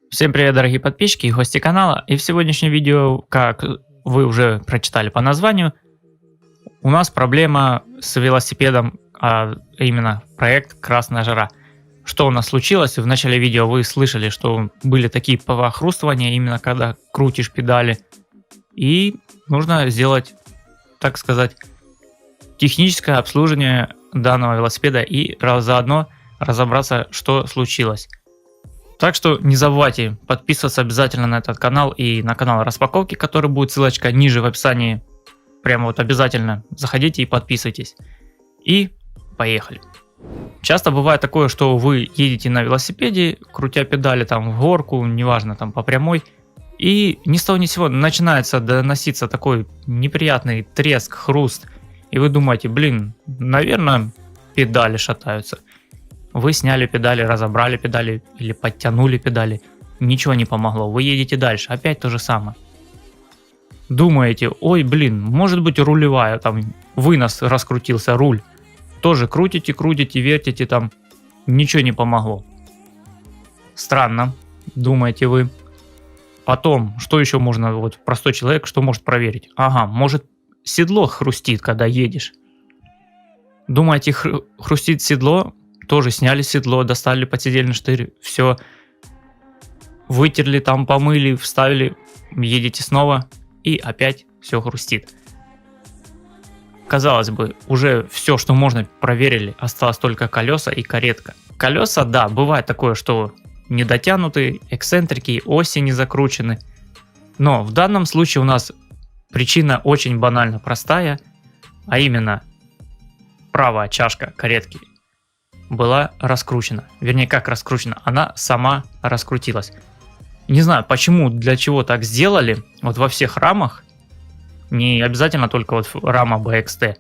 Всем привет, дорогие подписчики и гости канала. И в сегодняшнем видео, как вы уже прочитали по названию, у нас проблема с велосипедом, а именно проект «Красная жара». Что у нас случилось? В начале видео вы слышали, что были такие похрустывания, именно когда крутишь педали. И нужно сделать, так сказать, техническое обслуживание данного велосипеда и заодно разобраться, что случилось. Так что не забывайте подписываться обязательно на этот канал и на канал распаковки, который будет ссылочка ниже в описании. Прямо вот обязательно заходите и подписывайтесь. И поехали. Часто бывает такое, что вы едете на велосипеде, крутя педали там в горку, неважно там по прямой, и ни с того ни с сего начинается доноситься такой неприятный треск, хруст, и вы думаете, блин, наверное, педали шатаются. Вы сняли педали, разобрали педали или подтянули педали. Ничего не помогло. Вы едете дальше. Опять то же самое. Думаете, ой, блин, может быть рулевая, там вынос раскрутился, руль. Тоже крутите, крутите, вертите, там ничего не помогло. Странно, думаете вы. Потом, что еще можно, вот простой человек, что может проверить? Ага, может седло хрустит, когда едешь. Думаете, хрустит седло? Тоже сняли седло, достали подседельный штырь, все, вытерли там, помыли, вставили, едете снова, и опять все хрустит. Казалось бы, уже все, что можно, проверили, осталось только колеса и каретка. Колеса, да, бывает такое, что не дотянуты, эксцентрики, оси не закручены, но в данном случае у нас причина очень банально простая, а именно правая чашка каретки была раскручена. Вернее, как раскручена? Она сама раскрутилась. Не знаю, почему, для чего так сделали. Вот во всех рамах, не обязательно только вот рама BXT,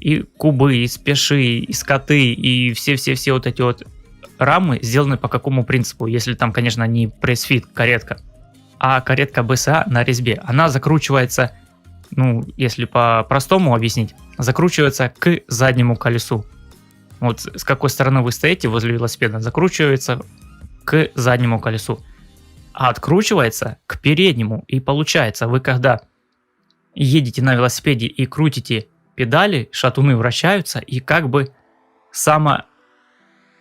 и кубы, и спеши, и скоты, и все вот эти вот рамы сделаны по какому принципу? Если там, конечно, не пресс-фит каретка, а каретка БСА на резьбе. Она закручивается, ну, если по-простому объяснить, закручивается к заднему колесу. Вот с какой стороны вы стоите возле велосипеда, закручивается к заднему колесу, а откручивается к переднему. И получается, вы когда едете на велосипеде и крутите педали, шатуны вращаются и как бы само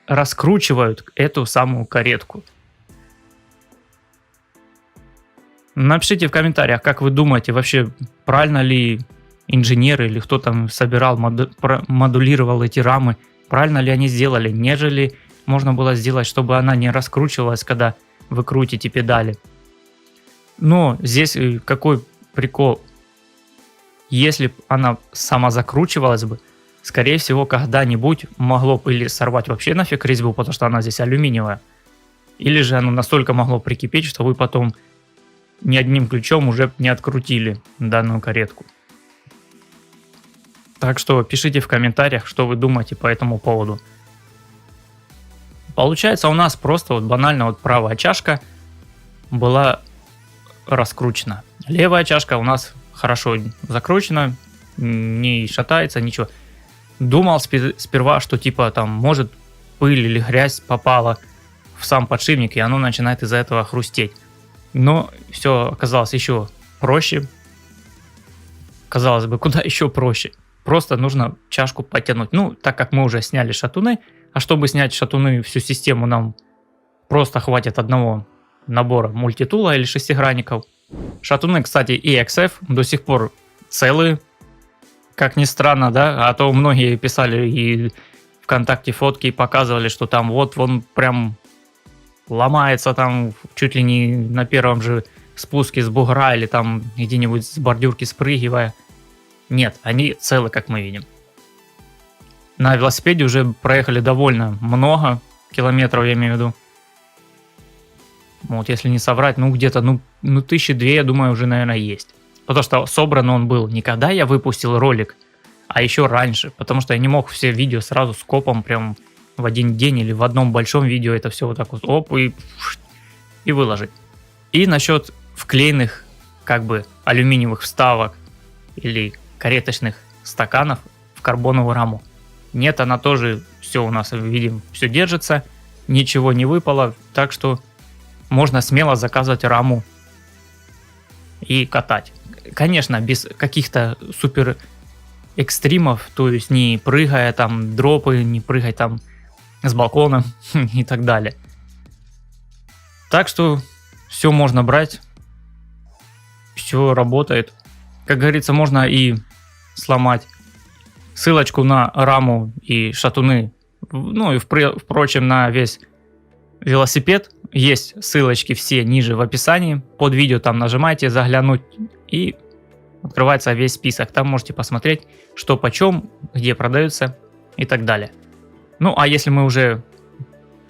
раскручивают эту самую каретку. Напишите в комментариях, как вы думаете, вообще правильно ли инженеры или кто там собирал, модулировал эти рамы, правильно ли они сделали, нежели можно было сделать, чтобы она не раскручивалась, когда вы крутите педали. Но здесь какой прикол? Если бы она сама закручивалась бы, скорее всего, когда-нибудь могло бы или сорвать вообще нафиг резьбу, потому что она здесь алюминиевая, или же оно настолько могло прикипеть, что вы потом ни одним ключом уже не открутили данную каретку. Так что пишите в комментариях, что вы думаете по этому поводу. Получается, у нас просто вот банально вот правая чашка была раскручена. Левая чашка у нас хорошо закручена, не шатается, ничего. Думал сперва, что типа там может пыль или грязь попала в сам подшипник, и оно начинает из-за этого хрустеть. Но все оказалось еще проще. Казалось бы, куда еще проще? Просто нужно чашку подтянуть. Ну, так как мы уже сняли шатуны, а чтобы снять шатуны, всю систему, нам просто хватит одного набора мультитула или шестигранников. Шатуны, кстати, EXF до сих пор целые, как ни странно, да? А то многие писали и ВКонтакте фотки и показывали, что там вот он прям ломается там чуть ли не на первом же спуске с бугра или там где-нибудь с бордюрки спрыгивая. Нет, они целы, как мы видим. На велосипеде уже проехали довольно много километров, я имею в виду. Вот, если не соврать, ну где-то, ну 1002, я думаю, уже, наверное, есть. Потому что собран он был не когда я выпустил ролик, а еще раньше. Потому что я не мог все видео сразу скопом прям в один день или в одном большом видео это все вот так вот оп и выложить. И насчет вклеенных как бы алюминиевых вставок или кареточных стаканов в карбоновую раму. Нет, она тоже все у нас, видим, все держится, ничего не выпало, так что можно смело заказывать раму и катать. Конечно, без каких-то супер экстримов, то есть не прыгая там дропы, не прыгай там с балкона и так далее. Так что все можно брать, все работает. Как говорится, можно и сломать ссылочку на раму и шатуны, ну и впрочем на весь велосипед. Есть ссылочки все ниже в описании. Под видео там нажимайте, заглянуть, и открывается весь список. Там можете посмотреть, что почем, где продаются и так далее. Ну а если мы уже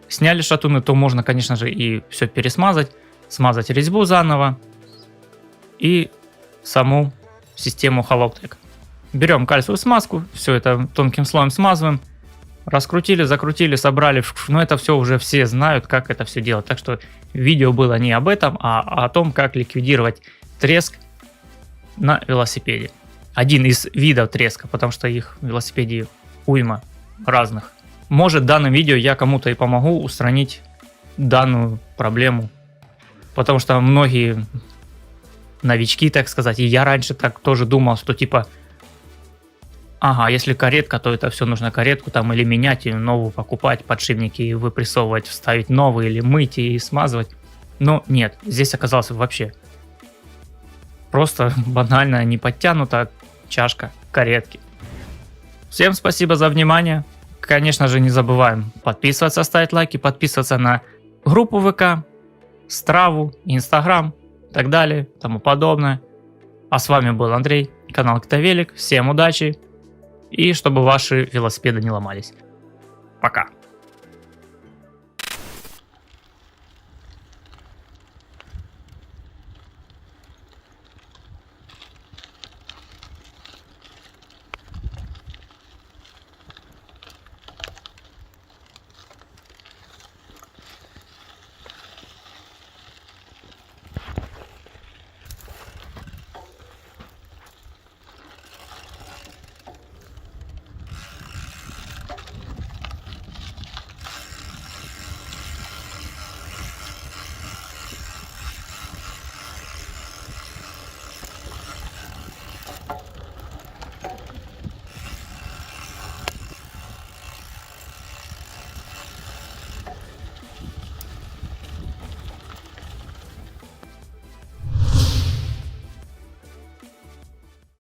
сняли шатуны, то можно, конечно же, и все пересмазать, смазать резьбу заново и саму систему Halotech. Берем кальциевую смазку, все это тонким слоем смазываем, раскрутили, закрутили, собрали. Но это все уже все знают, как это все делать. Так что видео было не об этом, а о том, как ликвидировать треск на велосипеде. Один из видов треска, потому что их в велосипеде уйма разных. Может, в данном видео я кому-то и помогу устранить данную проблему. Потому что многие новички, так сказать, и я раньше так тоже думал, что типа, ага, если каретка, то это все нужно каретку там или менять, и новую покупать, подшипники выпрессовывать, вставить новые, или мыть и смазывать. Но нет, здесь оказалось вообще просто банально не подтянута чашка каретки. Всем спасибо за внимание. Конечно же, не забываем подписываться, ставить лайки, подписываться на группу ВК, Страву, Инстаграм и так далее, тому подобное. А с вами был Андрей, канал Ктавелик. Всем удачи и чтобы ваши велосипеды не ломались. Пока.